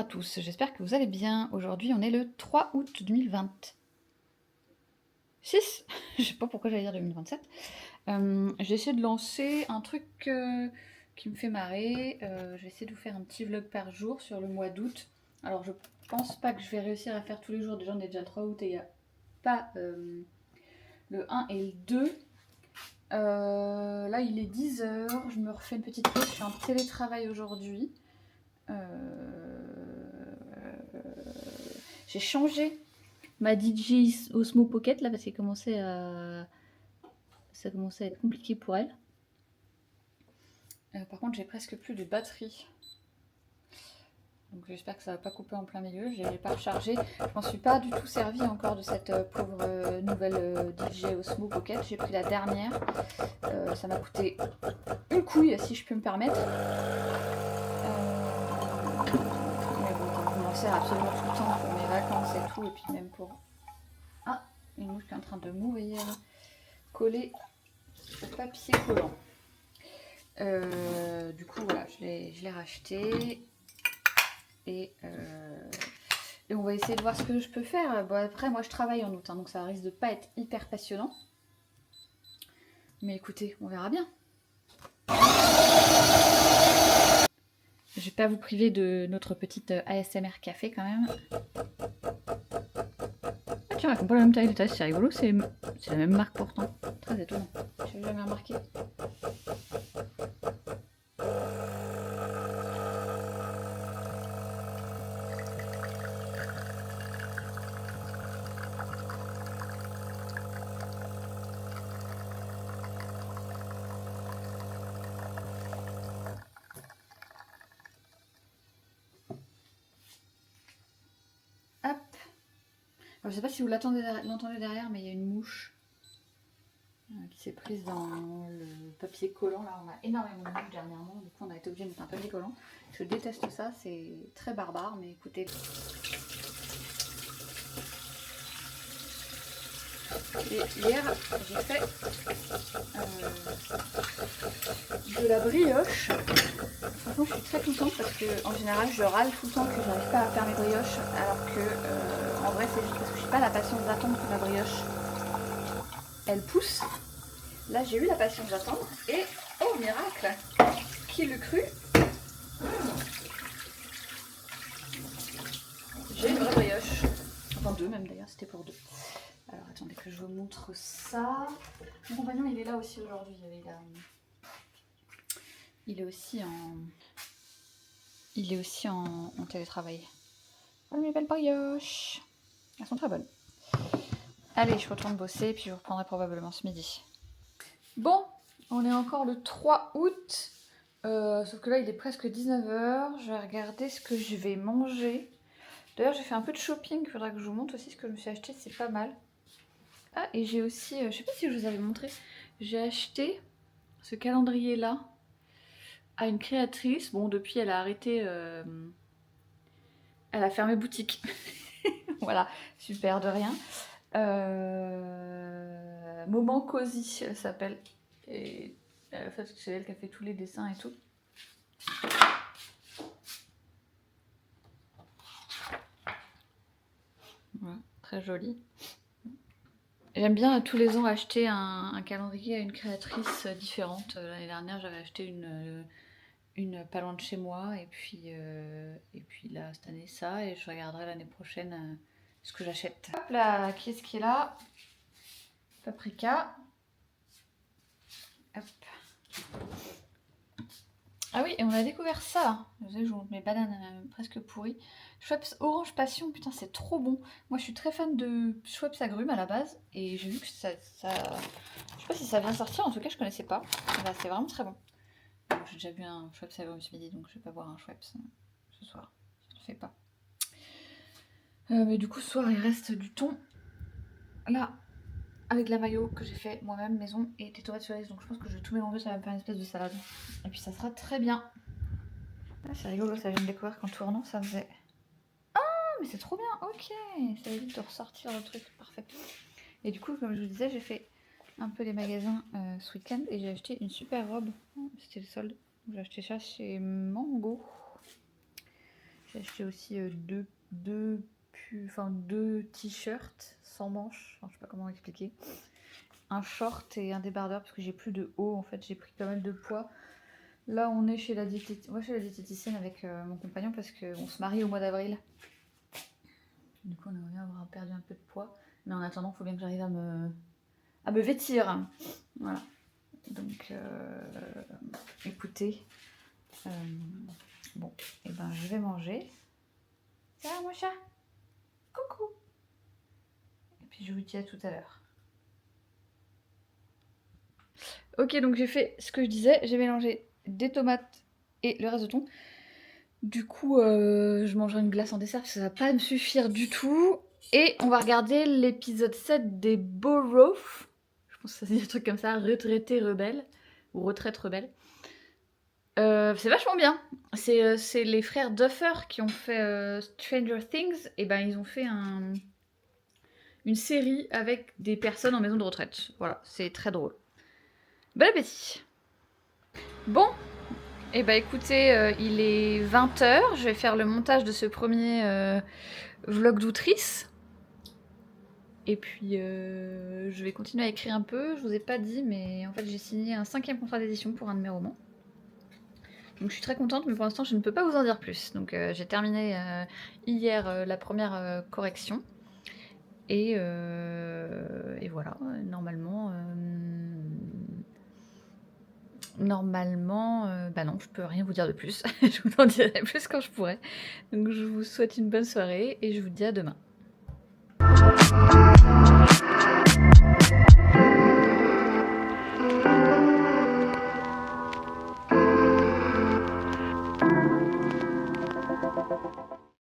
tous, j'espère que vous allez bien. Aujourd'hui, on est le 3 août 2026. Je sais pas pourquoi j'allais dire 2027. J'ai essayé de lancer un truc qui me fait marrer. J'ai essayé de vous faire un petit vlog par jour sur le mois d'août. Alors, je pense pas que je vais réussir à faire tous les jours. Déjà, on est déjà le 3 août et il n'y a pas le 1 et le 2. Là, il est 10h. Je me refais une petite pause. Je suis en télétravail aujourd'hui. J'ai changé ma DJI Osmo Pocket là parce que ça commençait à être compliqué pour elle. Par contre, j'ai presque plus de batterie. Donc j'espère que ça va pas couper en plein milieu. Je l'ai pas rechargé. Je m'en suis pas du tout servi encore de cette pauvre nouvelle DJI Osmo Pocket. J'ai pris la dernière. Ça m'a coûté une couille si je peux me permettre. Mais bon, je m'en sers absolument tout le temps pour mes vacances et tout. Et puis même pour... Ah, une mouche qui est en train de mourir. Collée au papier collant. Du coup, voilà, je l'ai racheté. Et on va essayer de voir ce que je peux faire. Bon, après, moi, je travaille en août, hein, donc ça risque de pas être hyper passionnant. Mais écoutez, on verra bien. Je vais pas vous priver de notre petite ASMR café quand même. Ah tiens, elles font pas la même taille de tasse, c'est rigolo, c'est la même marque pourtant. Très étonnant, je n'avais jamais remarqué. Hop. Alors, je sais pas si vous l'entendez derrière, mais il y a une mouche qui s'est prise dans le papier collant. Là, on a énormément de mouches dernièrement, du coup on a été obligé de mettre un papier collant. Je déteste ça, c'est très barbare, mais écoutez. Et hier, j'ai fait de la brioche. Franchement, je suis très contente parce que en général, je râle tout le temps que j'arrive pas à faire mes brioches, alors que en vrai, c'est juste parce que je n'ai pas la patience d'attendre que ma brioche elle pousse. Là, j'ai eu la patience d'attendre et oh miracle, qui l'eût cru, j'ai une vraie brioche. Enfin deux même d'ailleurs, c'était pour deux. Alors attendez que je vous montre ça. Mon compagnon il est là aussi aujourd'hui. Il est aussi en télétravail. Voilà mes belles brioches. Elles sont très bonnes. Allez, je retourne bosser puis je vous reprendrai probablement ce midi. Bon, on est encore le 3 août. Sauf que là il est presque 19h. Je vais regarder ce que je vais manger. D'ailleurs j'ai fait un peu de shopping. Il faudra que je vous montre aussi ce que je me suis acheté. C'est pas mal. Ah, et j'ai aussi, je sais pas si je vous avais montré, j'ai acheté ce calendrier là à une créatrice. Bon, depuis elle a arrêté, elle a fermé boutique. Voilà, super, de rien. Moment Cosy, elle s'appelle. Et en fait, c'est elle qui a fait tous les dessins et tout. Voilà, très joli. J'aime bien tous les ans acheter un calendrier à une créatrice différente. L'année dernière, j'avais acheté une pas loin de chez moi et puis là cette année ça, et je regarderai l'année prochaine ce que j'achète. Hop là, qui est-ce qui est là? Paprika. Hop. Ah oui, et on a découvert ça. Vous savez, je vous montre mes bananes presque pourries. Schweppes Orange Passion, putain c'est trop bon. Moi je suis très fan de Schweppes Agrumes à la base et j'ai vu que ça... Je sais pas si ça vient de sortir, en tout cas je connaissais pas. Là, c'est vraiment très bon. J'ai déjà bu un Schweppes Agrumes ce midi, donc je vais pas boire un Schweppes ce soir. Je ne le fais pas. Mais du coup ce soir il reste du thon. Là, avec la mayo que j'ai fait moi-même maison et des tomates cerises, donc je pense que je vais tout mélanger, ça va me faire une espèce de salade. Et puis ça sera très bien. Ah, c'est rigolo, ça vient de découvrir qu'en tournant ça faisait... Ah mais c'est trop bien, ok. Ça évite de ressortir le truc, parfait. Et du coup comme je vous disais, j'ai fait un peu les magasins ce week-end et j'ai acheté une super robe. C'était le solde, j'ai acheté ça chez Mango. J'ai acheté aussi deux t-shirts sans manches, enfin, je sais pas comment expliquer. Un short et un débardeur parce que j'ai plus de haut en fait, j'ai pris pas mal de poids. Là on est chez la diététicienne avec mon compagnon parce qu'on se marie au mois d'avril. Du coup on aimerait bien avoir perdu un peu de poids. Mais en attendant il faut bien que j'arrive à me vêtir. Voilà. Donc écoutez. Bon, et ben je vais manger. Ça va mon chat? Coucou. Et puis je vous dis à tout à l'heure. Ok, donc j'ai fait ce que je disais, j'ai mélangé des tomates et le reste de thon. Du coup, je mangerai une glace en dessert parce que ça va pas me suffire du tout. Et on va regarder l'épisode 7 des Borough. Je pense que ça se dit un truc comme ça, retraité rebelle ou retraite rebelle. C'est vachement bien. C'est les frères Duffer qui ont fait Stranger Things. Et ben ils ont fait une série avec des personnes en maison de retraite. Voilà, c'est très drôle. Bon appétit. Bon, et bah écoutez, il est 20h, je vais faire le montage de ce premier vlog d'outrice. Et puis je vais continuer à écrire un peu, je vous ai pas dit, mais en fait j'ai signé un 5e contrat d'édition pour un de mes romans. Donc je suis très contente, mais pour l'instant je ne peux pas vous en dire plus. Donc j'ai terminé hier la première correction. Et voilà, normalement... bah non, je peux rien vous dire de plus. Je vous en dirai plus quand je pourrai. Donc je vous souhaite une bonne soirée et je vous dis à demain.